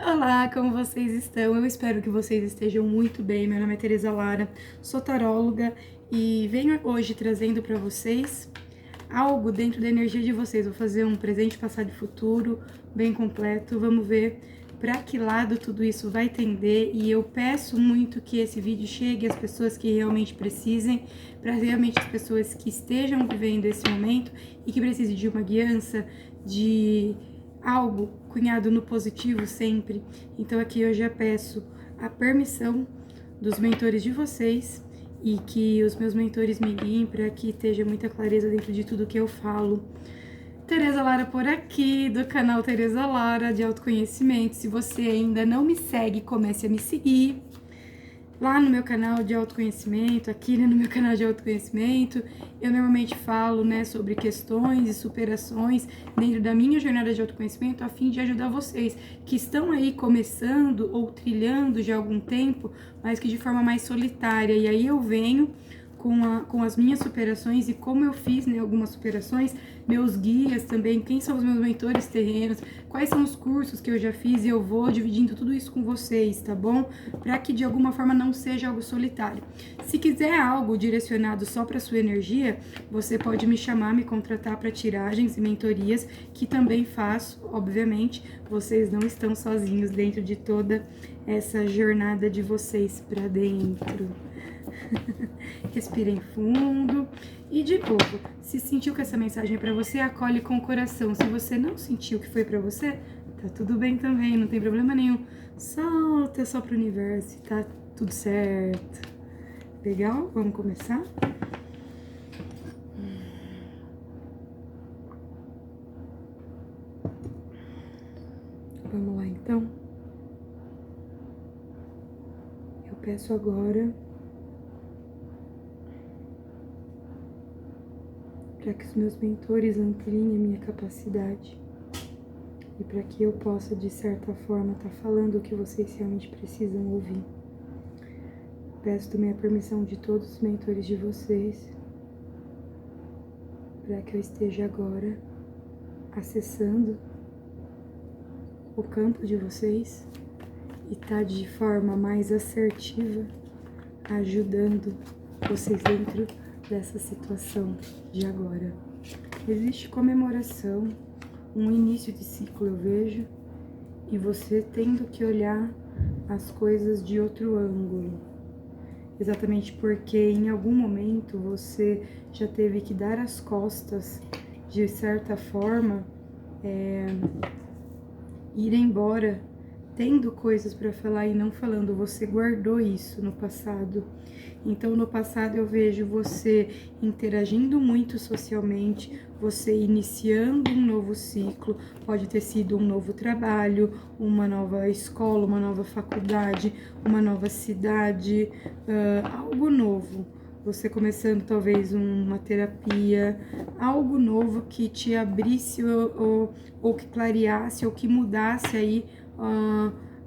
Olá, como vocês estão? Eu espero que vocês estejam muito bem. Meu nome é Tereza Lara, sou taróloga e venho hoje trazendo para vocês algo dentro da energia de vocês. Vou fazer um presente, passado e futuro bem completo. Vamos ver para que lado tudo isso vai tender, e eu peço muito que esse vídeo chegue às pessoas que realmente precisem, para realmente as pessoas que estejam vivendo esse momento e que precisem de uma guiança, de algo cunhado no positivo sempre. Então aqui eu já peço a permissão dos mentores de vocês e que os meus mentores me guiem para que esteja muita clareza dentro de tudo que eu falo. Tereza Lara por aqui, do canal Tereza Lara de autoconhecimento. Se você ainda não me segue, comece a me seguir lá no meu canal de autoconhecimento, aqui no meu canal de autoconhecimento. Eu normalmente falo, sobre questões e superações dentro da minha jornada de autoconhecimento, a fim de ajudar vocês que estão aí começando ou trilhando já há algum tempo, mas que de forma mais solitária. E aí eu venho com as minhas superações e como eu fiz, algumas superações, meus guias também, quem são os meus mentores terrenos, quais são os cursos que eu já fiz, e eu vou dividindo tudo isso com vocês, tá bom? Para que de alguma forma não seja algo solitário. Se quiser algo direcionado só para sua energia, você pode me chamar, me contratar para tiragens e mentorias, que também faço, obviamente. Vocês não estão sozinhos dentro de toda essa jornada de vocês para dentro. Respirem fundo e, de novo, se sentiu que essa mensagem é para você, acolhe com o coração. Se você não sentiu que foi para você, tá tudo bem também, não tem problema nenhum. Solta só pro universo, tá tudo certo. Legal? Vamos começar? Vamos lá, então. Eu peço agora para que os meus mentores ampliem a minha capacidade e para que eu possa, de certa forma, estar falando o que vocês realmente precisam ouvir. Peço também a permissão de todos os mentores de vocês para que eu esteja agora acessando o campo de vocês e tá de forma mais assertiva ajudando vocês dentro dessa situação de agora. Existe comemoração, um início de ciclo, eu vejo, e você tendo que olhar as coisas de outro ângulo. Exatamente porque em algum momento você já teve que dar as costas, de certa forma, ir embora, tendo coisas para falar e não falando. Você guardou isso no passado. Então, no passado eu vejo você interagindo muito socialmente, você iniciando um novo ciclo, pode ter sido um novo trabalho, uma nova escola, uma nova faculdade, uma nova cidade, algo novo. Você começando talvez uma terapia, algo novo que te abrisse ou que clareasse ou que mudasse aí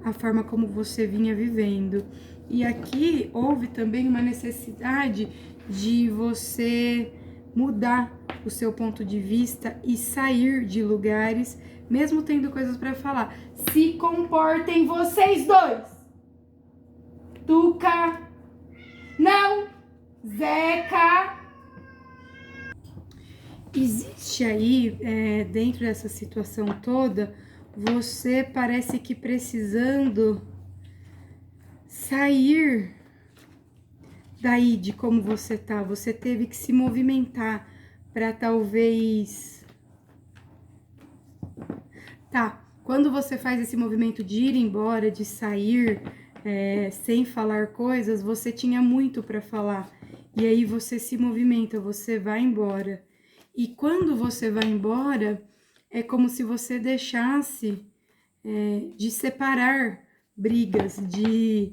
a forma como você vinha vivendo. E aqui houve também uma necessidade de você mudar o seu ponto de vista e sair de lugares, mesmo tendo coisas para falar. Se comportem vocês dois! Tuca! Não! Zeca! Existe aí, dentro dessa situação toda, você parece que precisando sair daí de como você tá. Você teve que se movimentar para talvez... Quando você faz esse movimento de ir embora, de sair sem falar coisas, você tinha muito para falar. E aí você se movimenta, você vai embora. E quando você vai embora, é como se você deixasse de separar brigas, de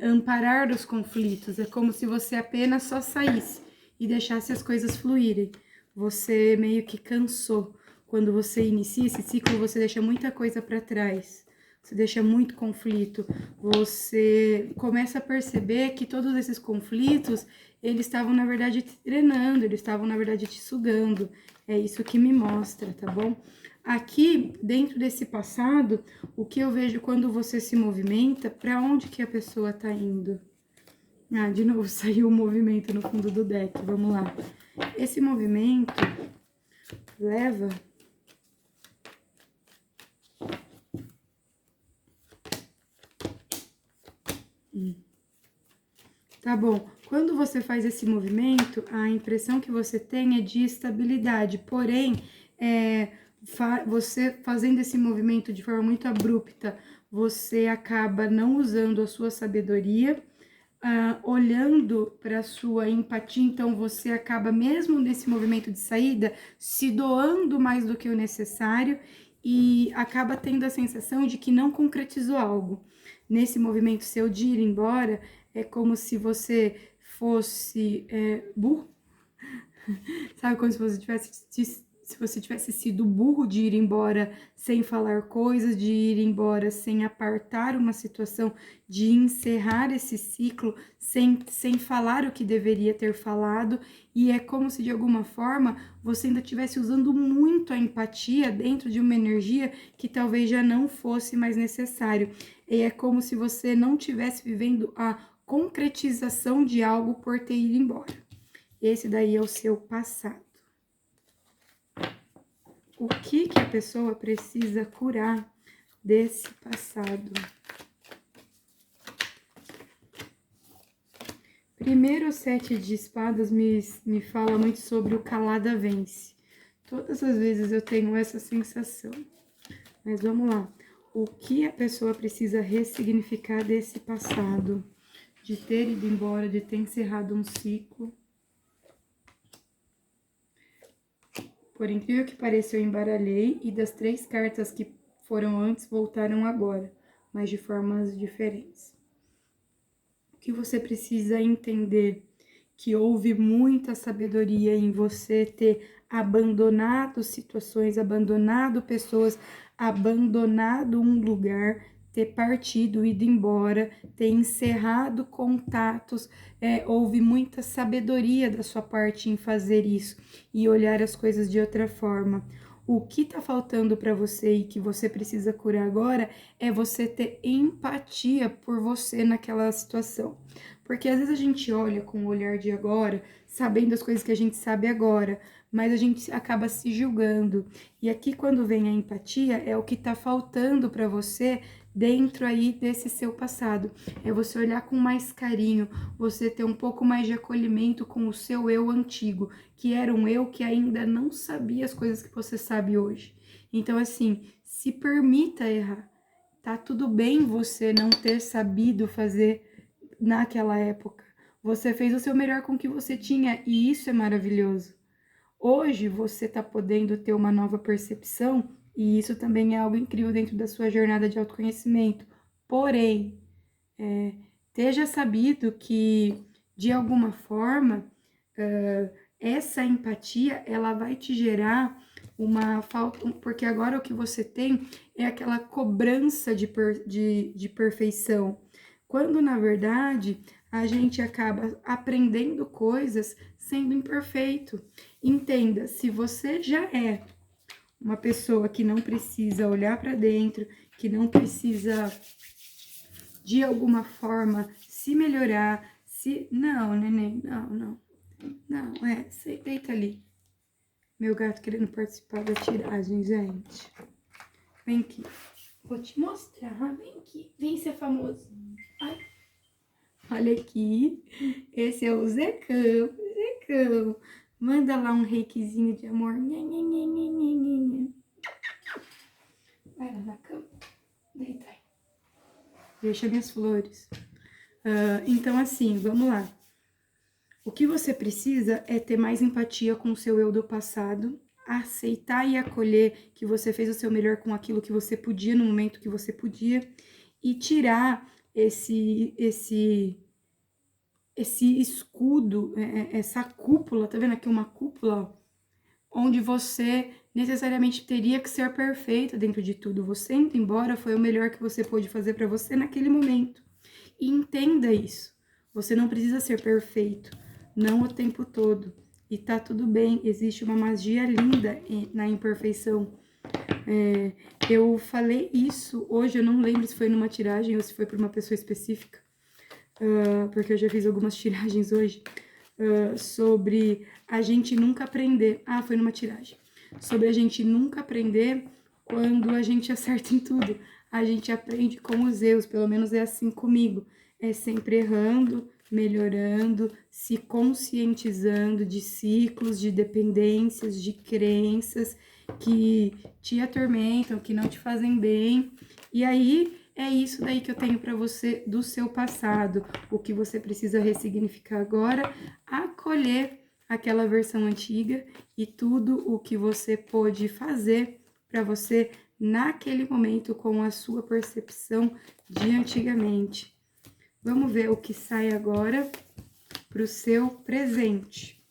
amparar os conflitos. É como se você apenas só saísse e deixasse as coisas fluírem. Você meio que cansou. Quando você inicia esse ciclo, você deixa muita coisa para trás. Você deixa muito conflito. Você começa a perceber que todos esses conflitos, eles estavam, na verdade, te drenando, eles estavam, na verdade, te sugando. É isso que me mostra, tá bom? Aqui, dentro desse passado, o que eu vejo quando você se movimenta, para onde que a pessoa tá indo? Ah, de novo saiu o movimento no fundo do deck, vamos lá. Esse movimento leva... Tá bom, quando você faz esse movimento, a impressão que você tem é de estabilidade, porém, você fazendo esse movimento de forma muito abrupta, você acaba não usando a sua sabedoria, olhando para a sua empatia, então você acaba, mesmo nesse movimento de saída, se doando mais do que o necessário e acaba tendo a sensação de que não concretizou algo. Nesse movimento seu de ir embora, é como se você fosse burro. Sabe, como se você tivesse sido burro de ir embora sem falar coisas, de ir embora sem apartar uma situação, de encerrar esse ciclo sem falar o que deveria ter falado, e é como se de alguma forma você ainda estivesse usando muito a empatia dentro de uma energia que talvez já não fosse mais necessário. E é como se você não estivesse vivendo a concretização de algo por ter ido embora. Esse daí é o seu passado. O que a pessoa precisa curar desse passado? Primeiro, o 7 de espadas me fala muito sobre o calada vence. Todas as vezes eu tenho essa sensação. Mas vamos lá. O que a pessoa precisa ressignificar desse passado? De ter ido embora, de ter encerrado um ciclo. Por incrível que pareça, eu embaralhei e das 3 cartas que foram antes voltaram agora, mas de formas diferentes. O que você precisa entender? Que houve muita sabedoria em você ter abandonado situações, abandonado pessoas, abandonado um lugar, ter partido, ido embora, ter encerrado contatos. Houve muita sabedoria da sua parte em fazer isso e olhar as coisas de outra forma. O que tá faltando para você e que você precisa curar agora é você ter empatia por você naquela situação. Porque às vezes a gente olha com o olhar de agora, sabendo as coisas que a gente sabe agora, mas a gente acaba se julgando. E aqui, quando vem a empatia, é o que tá faltando para você dentro aí desse seu passado. É você olhar com mais carinho, você ter um pouco mais de acolhimento com o seu eu antigo, que era um eu que ainda não sabia as coisas que você sabe hoje. Então, assim, se permita errar. Tá tudo bem você não ter sabido fazer naquela época. Você fez o seu melhor com o que você tinha e isso é maravilhoso. Hoje você está podendo ter uma nova percepção e isso também é algo incrível dentro da sua jornada de autoconhecimento. Porém, esteja sabido que, de alguma forma, essa empatia, ela vai te gerar uma falta, porque agora o que você tem é aquela cobrança de perfeição, quando na verdade a gente acaba aprendendo coisas sendo imperfeito. Entenda, se você já é uma pessoa que não precisa olhar para dentro, que não precisa de alguma forma se melhorar, não, neném, não, você deita ali. Meu gato querendo participar da tiragem, gente. Vem aqui. Vou te mostrar, vem aqui. Vem ser famoso. Ai. Olha aqui. Esse é o Zecão. Zecão. Manda lá um reikizinho de amor. Vai lá na cama. Deita aí. Deixa minhas flores. Então, assim, vamos lá. O que você precisa é ter mais empatia com o seu eu do passado, aceitar e acolher que você fez o seu melhor com aquilo que você podia no momento que você podia e tirar esse escudo, essa cúpula, tá vendo aqui uma cúpula, onde você necessariamente teria que ser perfeita dentro de tudo. Você indo embora foi o melhor que você pôde fazer para você naquele momento. E entenda isso. Você não precisa ser perfeito, não o tempo todo. E tá tudo bem, existe uma magia linda na imperfeição. Eu falei isso hoje, eu não lembro se foi numa tiragem ou se foi para uma pessoa específica, porque eu já fiz algumas tiragens hoje, sobre a gente nunca aprender. Ah, foi numa tiragem. Sobre a gente nunca aprender quando a gente acerta em tudo. A gente aprende com os erros, pelo menos é assim comigo. É sempre errando, melhorando, se conscientizando de ciclos, de dependências, de crenças que te atormentam, que não te fazem bem. E aí é isso daí que eu tenho para você do seu passado, o que você precisa ressignificar agora, acolher aquela versão antiga e tudo o que você pôde fazer para você naquele momento com a sua percepção de antigamente. Vamos ver o que sai agora para o seu presente.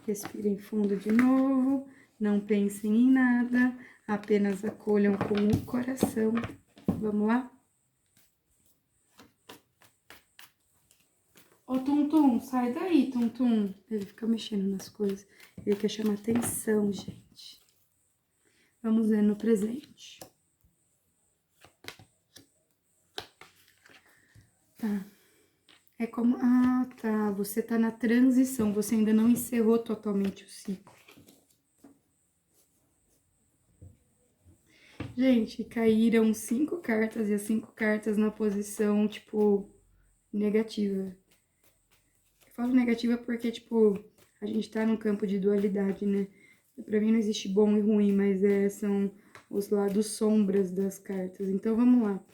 Respirem fundo de novo, não pensem em nada, apenas acolham com o coração. Vamos lá? Ô, Tum Tum, sai daí, Tum Tum. Ele fica mexendo nas coisas. Ele quer chamar atenção, gente. Vamos ver no presente. Tá. É como... Ah, tá. Você tá na transição. Você ainda não encerrou totalmente o ciclo. Gente, caíram 5 cartas e as 5 cartas na posição, tipo, negativa. Eu falo negativa porque, tipo, a gente tá num campo de dualidade, né? Pra mim não existe bom e ruim, mas são os lados sombras das cartas. Então, vamos lá.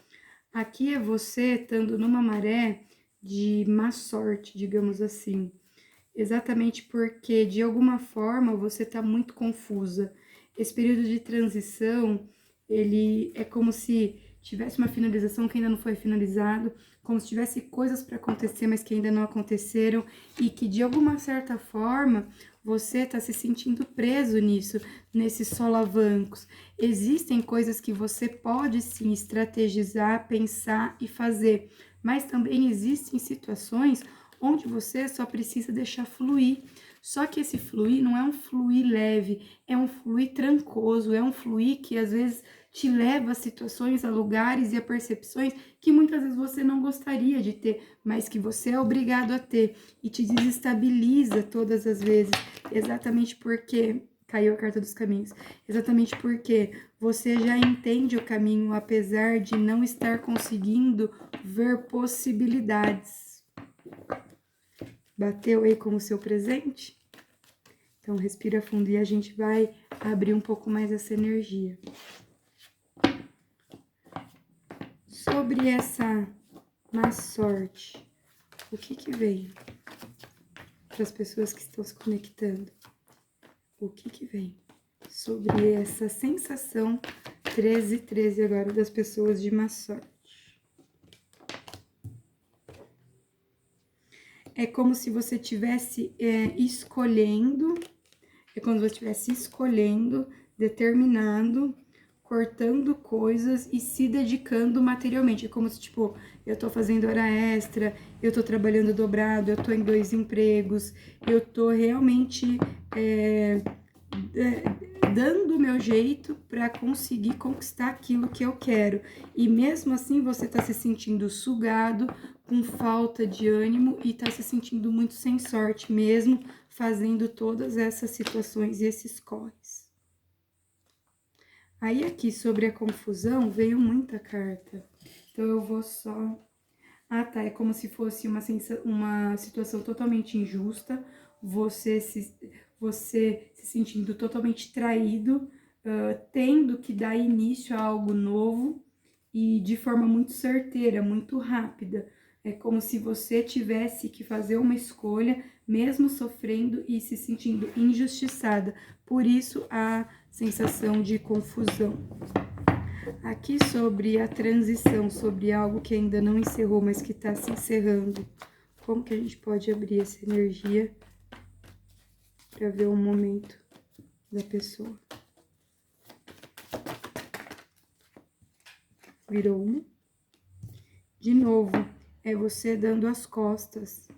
Aqui é você estando numa maré de má sorte, digamos assim. Exatamente porque, de alguma forma, você tá muito confusa. Esse período de transição, ele é como se tivesse uma finalização que ainda não foi finalizado, como se tivesse coisas para acontecer, mas que ainda não aconteceram, e que de alguma certa forma você está se sentindo preso nisso, nesses solavancos. Existem coisas que você pode sim estrategizar, pensar e fazer, mas também existem situações onde você só precisa deixar fluir. Só que esse fluir não é um fluir leve, é um fluir trancoso, é um fluir que às vezes te leva a situações, a lugares e a percepções que muitas vezes você não gostaria de ter, mas que você é obrigado a ter e te desestabiliza todas as vezes, exatamente porque caiu a carta dos caminhos, exatamente porque você já entende o caminho, apesar de não estar conseguindo ver possibilidades. Bateu aí como seu presente? Então, respira fundo e a gente vai abrir um pouco mais essa energia. Sobre essa má sorte, o que veio para as pessoas que estão se conectando? O que vem sobre essa sensação 13 agora das pessoas de má sorte? É como se você estivesse escolhendo, é como se você estivesse escolhendo, determinando, cortando coisas e se dedicando materialmente. É como se, tipo, eu tô fazendo hora extra, eu tô trabalhando dobrado, eu tô em 2 empregos, eu tô realmente dando o meu jeito para conseguir conquistar aquilo que eu quero. E mesmo assim você tá se sentindo sugado, com falta de ânimo e tá se sentindo muito sem sorte, mesmo fazendo todas essas situações e esses corres. Aí aqui sobre a confusão veio muita carta, então eu vou só... Ah tá, é como se fosse uma situação totalmente injusta, você se sentindo totalmente traído, tendo que dar início a algo novo e de forma muito certeira, muito rápida. É como se você tivesse que fazer uma escolha, mesmo sofrendo e se sentindo injustiçada. Por isso a sensação de confusão. Aqui sobre a transição, sobre algo que ainda não encerrou, mas que está se encerrando. Como que a gente pode abrir essa energia para ver o momento da pessoa? Virou uma. De novo, é você dando as costas.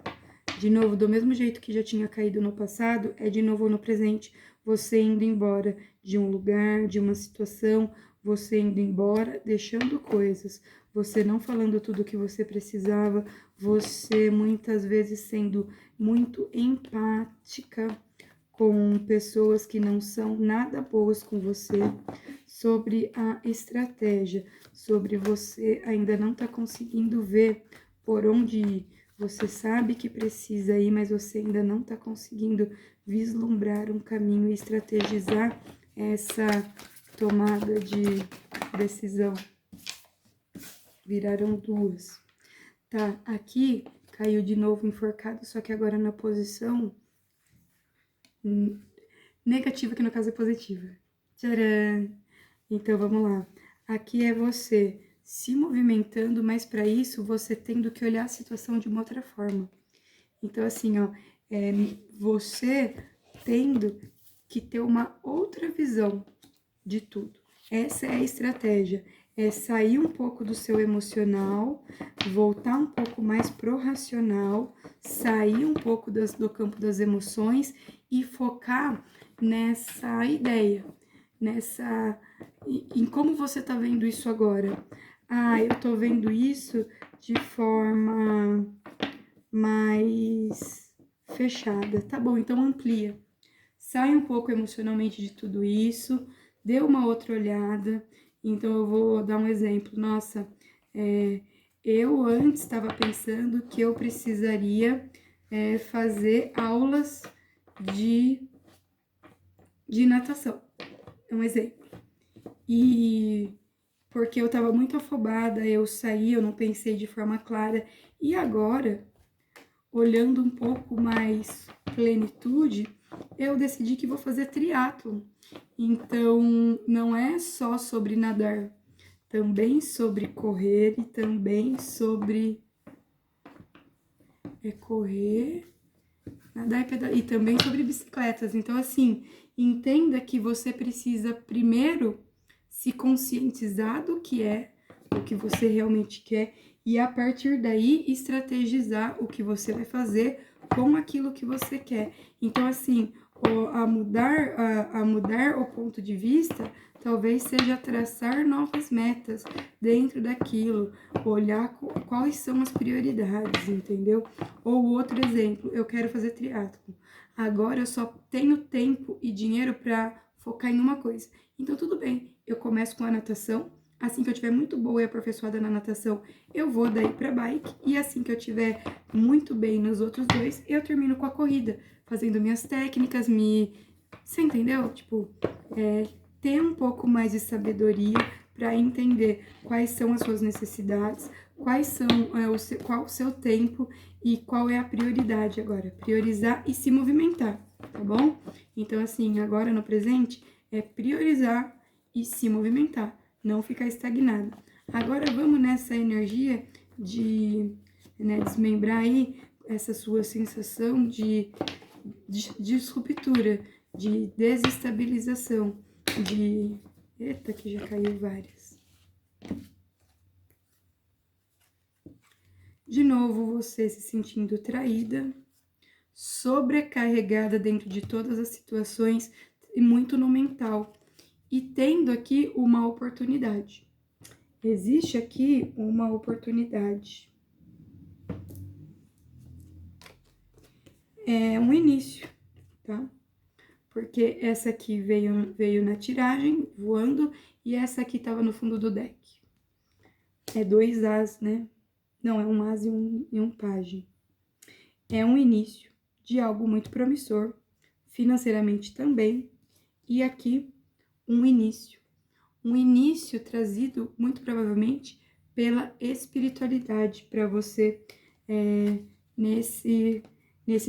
De novo, do mesmo jeito que já tinha caído no passado, é de novo no presente. você indo embora de um lugar, de uma situação, você indo embora, deixando coisas, você não falando tudo o que você precisava, você muitas vezes sendo muito empática com pessoas que não são nada boas com você, sobre a estratégia, sobre você ainda não tá conseguindo ver por onde ir. Você sabe que precisa ir, mas você ainda não tá conseguindo vislumbrar um caminho e estrategizar essa tomada de decisão. Viraram duas. Tá, aqui caiu de novo enforcado, só que agora na posição negativa, que no caso é positiva. Tcharam! Então, vamos lá. Aqui é você se movimentando, mas para isso, você tendo que olhar a situação de uma outra forma. Então, assim, ó, você tendo que ter uma outra visão de tudo. Essa é a estratégia. É sair um pouco do seu emocional, voltar um pouco mais pro racional, sair um pouco do campo das emoções e focar nessa ideia, em como você tá vendo isso agora. Ah, eu tô vendo isso de forma mais fechada. Tá bom, então amplia. Sai um pouco emocionalmente de tudo isso, dê uma outra olhada. Então, eu vou dar um exemplo. Nossa, eu antes estava pensando que eu precisaria fazer aulas de natação. É um exemplo. E porque eu estava muito afobada, eu saí, eu não pensei de forma clara. E agora, olhando um pouco mais plenitude, eu decidi que vou fazer triatlo. Então, não é só sobre nadar, também sobre correr e também sobre correr, nadar e pedalar, e também sobre bicicletas. Então, assim, entenda que você precisa primeiro se conscientizar do que é, o que você realmente quer, e a partir daí estrategizar o que você vai fazer com aquilo que você quer. Então, assim, a mudar o ponto de vista, talvez seja traçar novas metas dentro daquilo, olhar quais são as prioridades, entendeu? Ou outro exemplo, eu quero fazer triatlo. Agora eu só tenho tempo e dinheiro para focar em uma coisa. Então, tudo bem, eu começo com a natação. Assim que eu tiver muito boa e aperfeiçoada na natação, eu vou daí pra bike. E assim que eu tiver muito bem nos outros dois, eu termino com a corrida, fazendo minhas técnicas, Você entendeu? Tipo, ter um pouco mais de sabedoria para entender quais são as suas necessidades, qual o seu tempo e qual é a prioridade agora. Priorizar e se movimentar, tá bom? Então, assim, agora no presente é priorizar e se movimentar, não ficar estagnado. Agora vamos nessa energia de desmembrar aí essa sua sensação de ruptura, de desestabilização, Eita, que já caiu várias. De novo, você se sentindo traída, sobrecarregada dentro de todas as situações e muito no mental. E tendo aqui uma oportunidade. Existe aqui uma oportunidade. É um início, tá? Porque essa aqui veio na tiragem, voando, e essa aqui tava no fundo do deck. É 2 as, né? Não, é um as e um pajem. É um início de algo muito promissor, financeiramente também, e aqui um início trazido muito provavelmente pela espiritualidade para você nesse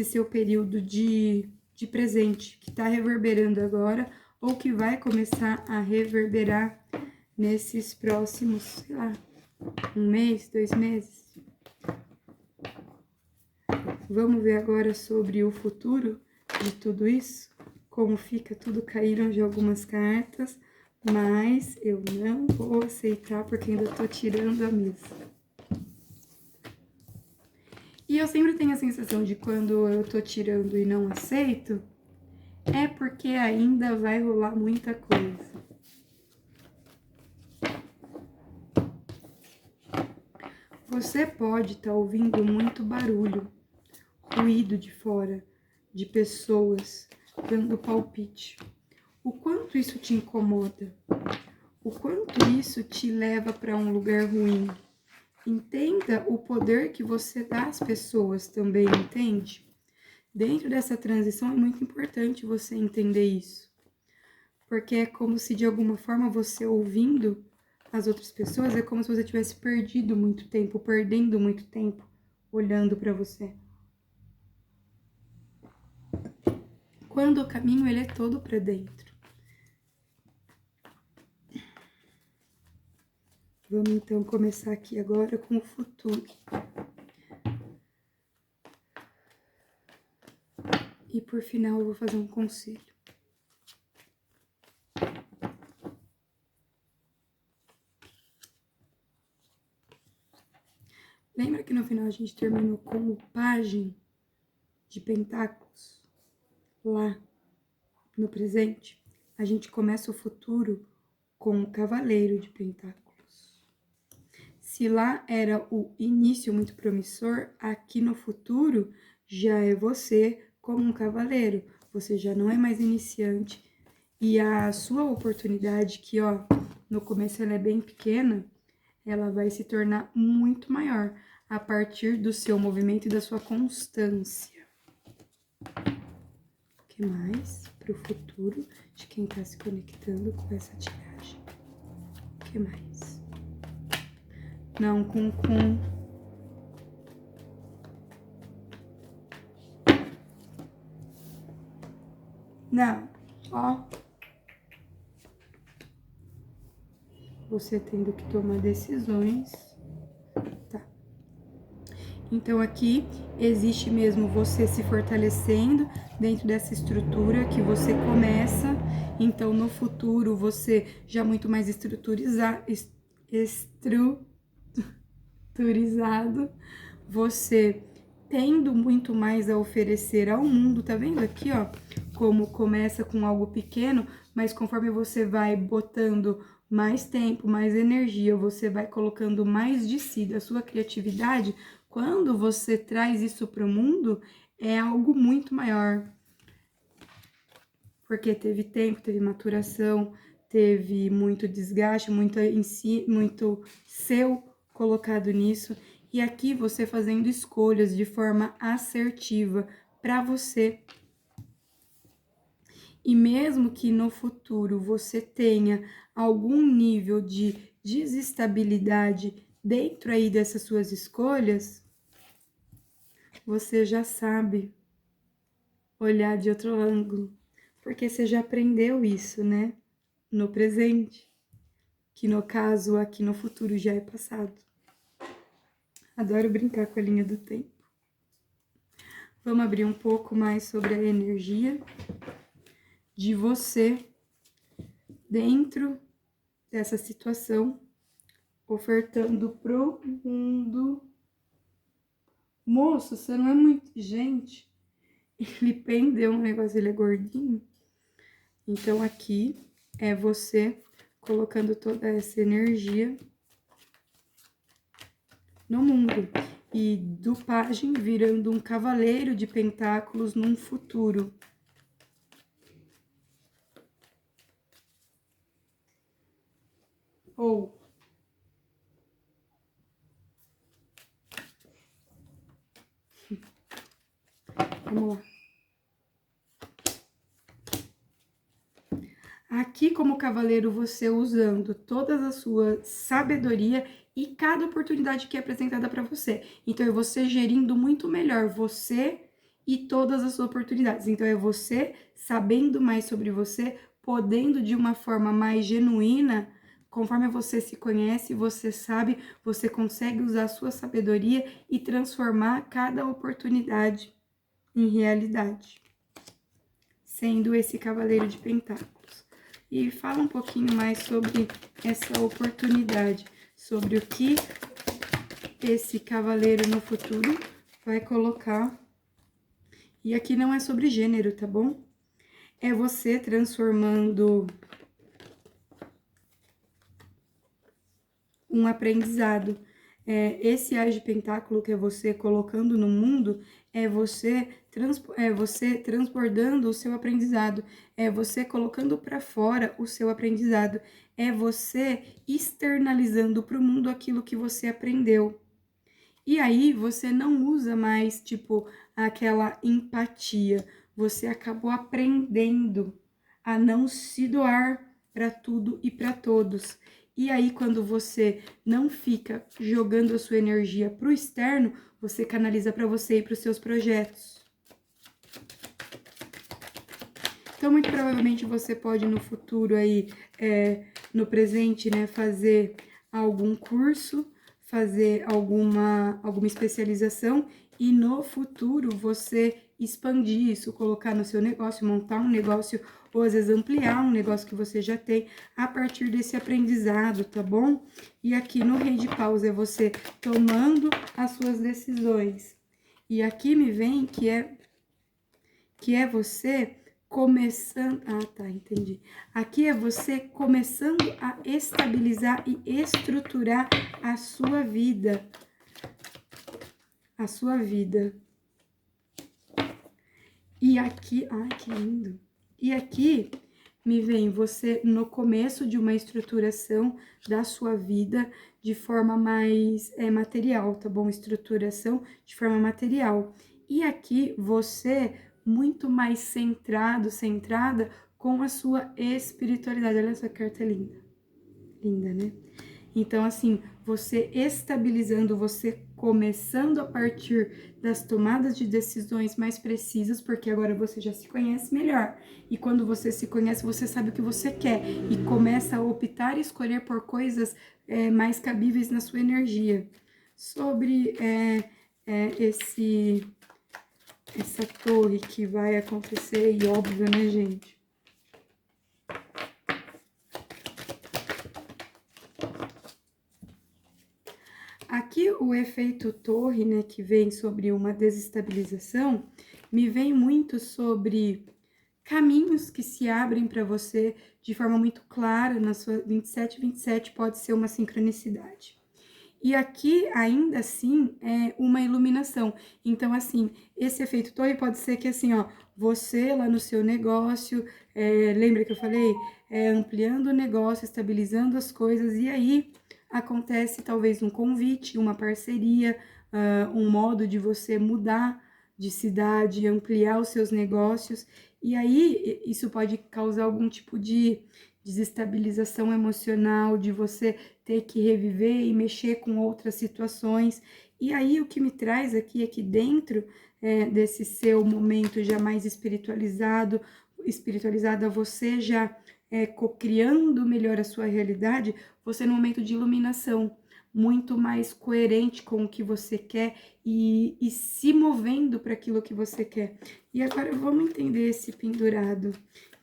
seu período de presente que está reverberando agora ou que vai começar a reverberar nesses próximos, sei lá, 1 mês, 2 meses. Vamos ver agora sobre o futuro de tudo isso, como fica tudo. Caíram de algumas cartas, mas eu não vou aceitar porque ainda tô tirando a mesa. E eu sempre tenho a sensação de quando eu tô tirando e não aceito, é porque ainda vai rolar muita coisa. Você pode estar ouvindo muito barulho, ruído de fora, de pessoas dando palpite. O quanto isso te incomoda? O quanto isso te leva para um lugar ruim? Entenda o poder que você dá às pessoas também, entende? Dentro dessa transição é muito importante você entender isso. Porque é como se de alguma forma você ouvindo as outras pessoas, é como se você tivesse perdido muito tempo, perdendo muito tempo olhando para você. Quando o caminho ele é todo para dentro. Vamos então começar aqui agora com o futuro. E por final eu vou fazer um conselho. Lembra que no final a gente terminou com o pajem de pentáculos? Lá no presente, a gente começa o futuro com o cavaleiro de pentáculos. Se lá era o início muito promissor, aqui no futuro já é você como um cavaleiro. Você já não é mais iniciante. E a sua oportunidade, que ó, no começo ela é bem pequena, ela vai se tornar muito maior a partir do seu movimento e da sua constância. O que mais para o futuro de quem está se conectando com essa tiragem? O que mais? Não, com. Não, ó. Você tendo que tomar decisões. Tá. Então, aqui existe mesmo você se fortalecendo dentro dessa estrutura que você começa. Então, no futuro, você já muito mais estruturizado, você tendo muito mais a oferecer ao mundo, tá vendo aqui, ó? Como começa com algo pequeno, mas conforme você vai botando mais tempo, mais energia, você vai colocando mais de si, da sua criatividade, quando você traz isso para o mundo, é algo muito maior. Porque teve tempo, teve maturação, teve muito desgaste, muito seu colocado nisso. E aqui você fazendo escolhas de forma assertiva para você. E mesmo que no futuro você tenha algum nível de desestabilidade dentro aí dessas suas escolhas, você já sabe olhar de outro ângulo, porque você já aprendeu isso, né? No presente, que no caso aqui no futuro já é passado. Adoro brincar com a linha do tempo. Vamos abrir um pouco mais sobre a energia de você dentro dessa situação, ofertando pro mundo. Moço, você não é muito... Gente, ele pendeu um negócio, ele é gordinho. Então, aqui é você colocando toda essa energia no mundo. E do pajem virando um cavaleiro de pentáculos num futuro. Ou vamos lá. Aqui, como cavaleiro, você usando toda a sua sabedoria e cada oportunidade que é apresentada para você. Então, é você gerindo muito melhor você e todas as suas oportunidades. Então, é você sabendo mais sobre você, podendo de uma forma mais genuína, conforme você se conhece, você sabe, você consegue usar a sua sabedoria e transformar cada oportunidade em realidade, sendo esse cavaleiro de pentáculos. E fala um pouquinho mais sobre essa oportunidade, sobre o que esse cavaleiro no futuro vai colocar. E aqui não é sobre gênero, tá bom? é você transformando um aprendizado. Esse Ás de Pentáculo que é você colocando no mundo, é você transbordando o seu aprendizado, é você colocando para fora o seu aprendizado, é você externalizando para o mundo aquilo que você aprendeu. E aí você não usa mais, tipo, aquela empatia, você acabou aprendendo a não se doar para tudo e para todos. E aí, quando você não fica jogando a sua energia para o externo, você canaliza para você e para os seus projetos. Então, muito provavelmente, você pode no futuro aí, no presente, né, fazer algum curso, fazer alguma especialização e no futuro você expandir isso, colocar no seu negócio, montar um negócio ou às vezes ampliar um negócio que você já tem a partir desse aprendizado, tá bom? E aqui no Rei de Paus é você tomando as suas decisões. E aqui me vem que é você começando... Ah, tá, entendi. Aqui é você começando a estabilizar e estruturar a sua vida. A sua vida. E aqui... Ai, que lindo. E aqui me vem você no começo de uma estruturação da sua vida de forma mais material, tá bom? Estruturação de forma material. E aqui você muito mais centrada com a sua espiritualidade. Olha essa carta linda. Linda, né? Então, assim, você estabilizando, você começando a partir das tomadas de decisões mais precisas, porque agora você já se conhece melhor. E quando você se conhece, você sabe o que você quer e começa a optar e escolher por coisas mais cabíveis na sua energia. Sobre essa torre que vai acontecer, e óbvio, né, gente? Aqui o efeito torre, né, que vem sobre uma desestabilização, me vem muito sobre caminhos que se abrem para você de forma muito clara na sua 27 pode ser uma sincronicidade. E aqui, ainda assim, é uma iluminação. Então, assim, esse efeito torre pode ser que, assim, ó, você lá no seu negócio, lembra que eu falei? Ampliando o negócio, estabilizando as coisas, e aí acontece talvez um convite, uma parceria, um modo de você mudar de cidade, ampliar os seus negócios, e aí isso pode causar algum tipo de desestabilização emocional, de você ter que reviver e mexer com outras situações. E aí o que me traz aqui é que dentro desse seu momento já mais espiritualizada, você já co-criando melhor a sua realidade, você no momento de iluminação, muito mais coerente com o que você quer e se movendo para aquilo que você quer. E agora vamos entender esse pendurado,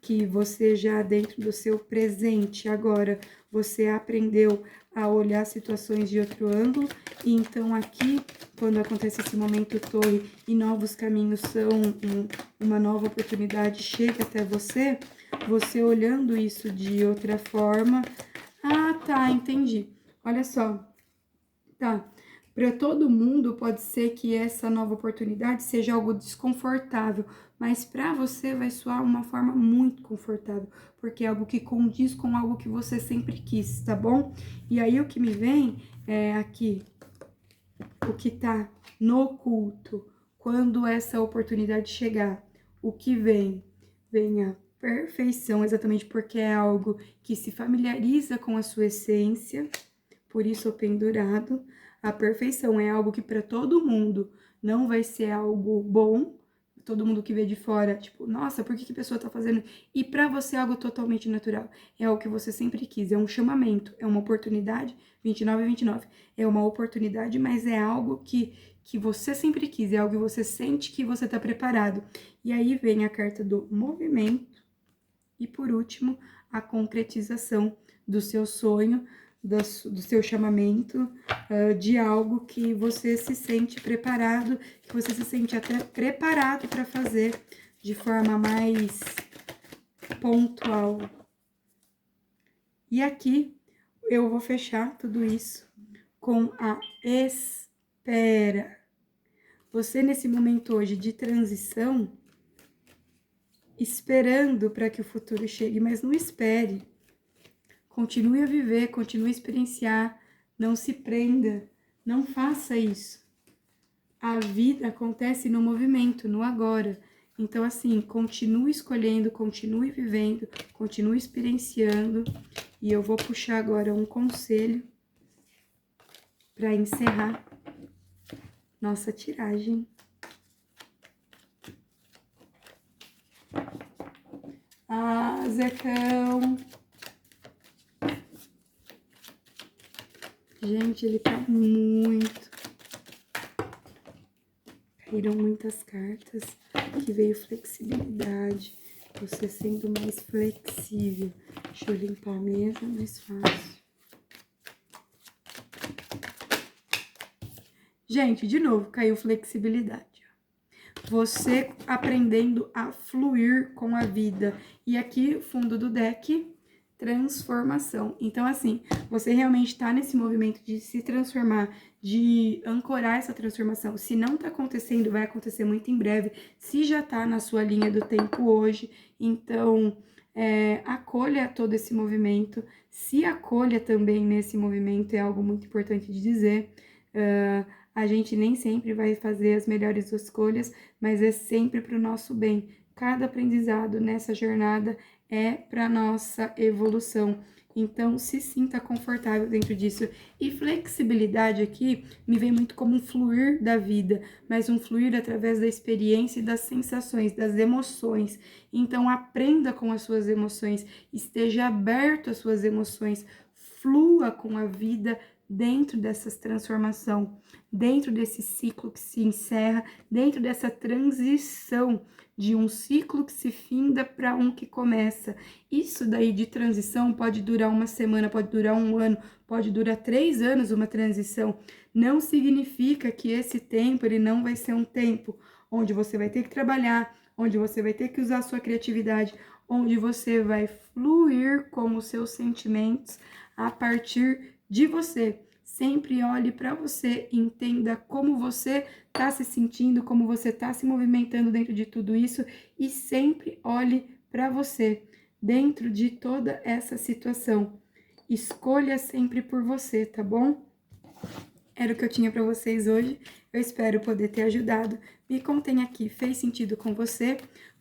que você já dentro do seu presente agora, você aprendeu a olhar situações de outro ângulo, e então aqui, quando acontece esse momento torre e novos caminhos são, uma nova oportunidade chega até você, você olhando isso de outra forma, ah, tá, entendi, olha só, tá, para todo mundo pode ser que essa nova oportunidade seja algo desconfortável, mas para você vai soar uma forma muito confortável, porque é algo que condiz com algo que você sempre quis, tá bom? E aí o que me vem é aqui, o que tá no oculto, quando essa oportunidade chegar, o que vem? Vem a perfeição, exatamente porque é algo que se familiariza com a sua essência, por isso o pendurado. A perfeição é algo que para todo mundo não vai ser algo bom, todo mundo que vê de fora, tipo, nossa, por que a pessoa tá fazendo? E para você é algo totalmente natural, é algo que você sempre quis, é um chamamento, é uma oportunidade, 29 e 29, é uma oportunidade, mas é algo que você sempre quis, é algo que você sente que você tá preparado. E aí vem a carta do movimento e, por último, a concretização do seu sonho, do seu chamamento, de algo que você se sente preparado, que você se sente até preparado para fazer de forma mais pontual. E aqui eu vou fechar tudo isso com a espera. Você nesse momento hoje de transição, esperando para que o futuro chegue, mas não espere. Continue a viver, continue a experienciar, não se prenda, não faça isso. A vida acontece no movimento, no agora. Então, assim, continue escolhendo, continue vivendo, continue experienciando. E eu vou puxar agora um conselho para encerrar nossa tiragem. Ah, Zecão! Gente, ele tá muito... Caíram muitas cartas, que veio flexibilidade, você sendo mais flexível. Deixa eu limpar a mesa, mais fácil. Gente, de novo, caiu flexibilidade. Você aprendendo a fluir com a vida. E aqui, fundo do deck, transformação. Então, assim, você realmente tá nesse movimento de se transformar, de ancorar essa transformação. Se não tá acontecendo, vai acontecer muito em breve. Se já tá na sua linha do tempo hoje, então... acolha todo esse movimento, se acolha também nesse movimento, é algo muito importante de dizer. A gente nem sempre vai fazer as melhores escolhas, mas é sempre para o nosso bem. Cada aprendizado nessa jornada é para nossa evolução. Então, se sinta confortável dentro disso. E flexibilidade aqui me vem muito como um fluir da vida, mas um fluir através da experiência e das sensações, das emoções. Então, aprenda com as suas emoções, esteja aberto às suas emoções, flua com a vida dentro dessa transformação, dentro desse ciclo que se encerra, dentro dessa transição de um ciclo que se finda para um que começa. Isso daí de transição pode durar uma semana, pode durar um ano, pode durar 3 anos uma transição. Não significa que esse tempo ele não vai ser um tempo onde você vai ter que trabalhar, onde você vai ter que usar a sua criatividade, onde você vai fluir com os seus sentimentos a partir de você. Sempre olhe para você, entenda como você está se sentindo, como você está se movimentando dentro de tudo isso e sempre olhe para você dentro de toda essa situação. Escolha sempre por você, tá bom? Era o que eu tinha para vocês hoje. Eu espero poder ter ajudado. Me contem aqui, fez sentido com você?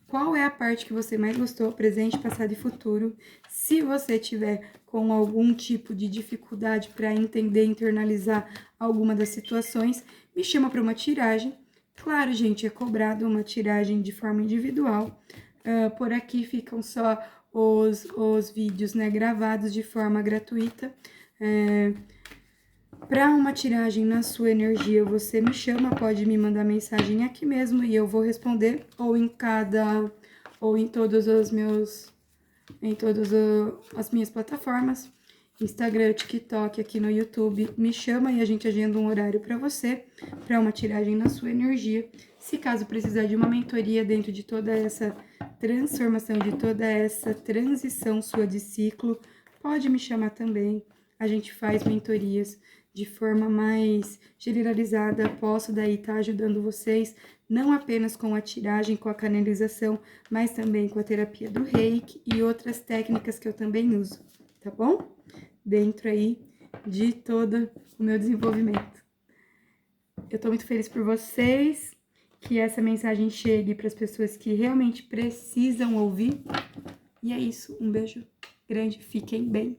Qual é a parte que você mais gostou, presente, passado e futuro? Se você tiver com algum tipo de dificuldade para entender, internalizar alguma das situações, me chama para uma tiragem. Claro, gente, é cobrado uma tiragem de forma individual. Por aqui ficam só os vídeos, né, gravados de forma gratuita. Para uma tiragem na sua energia, você me chama, pode me mandar mensagem aqui mesmo e eu vou responder, ou em todas as minhas plataformas, Instagram, TikTok, aqui no YouTube, me chama e a gente agenda um horário para você, para uma tiragem na sua energia. Se caso precisar de uma mentoria dentro de toda essa transformação, de toda essa transição sua de ciclo, pode me chamar também. A gente faz mentorias de forma mais generalizada, posso daí estar ajudando vocês, não apenas com a tiragem, com a canalização, mas também com a terapia do Reiki e outras técnicas que eu também uso, tá bom? Dentro aí de todo o meu desenvolvimento. Eu tô muito feliz por vocês, que essa mensagem chegue para as pessoas que realmente precisam ouvir. E é isso, um beijo grande, fiquem bem.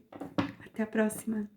Até a próxima.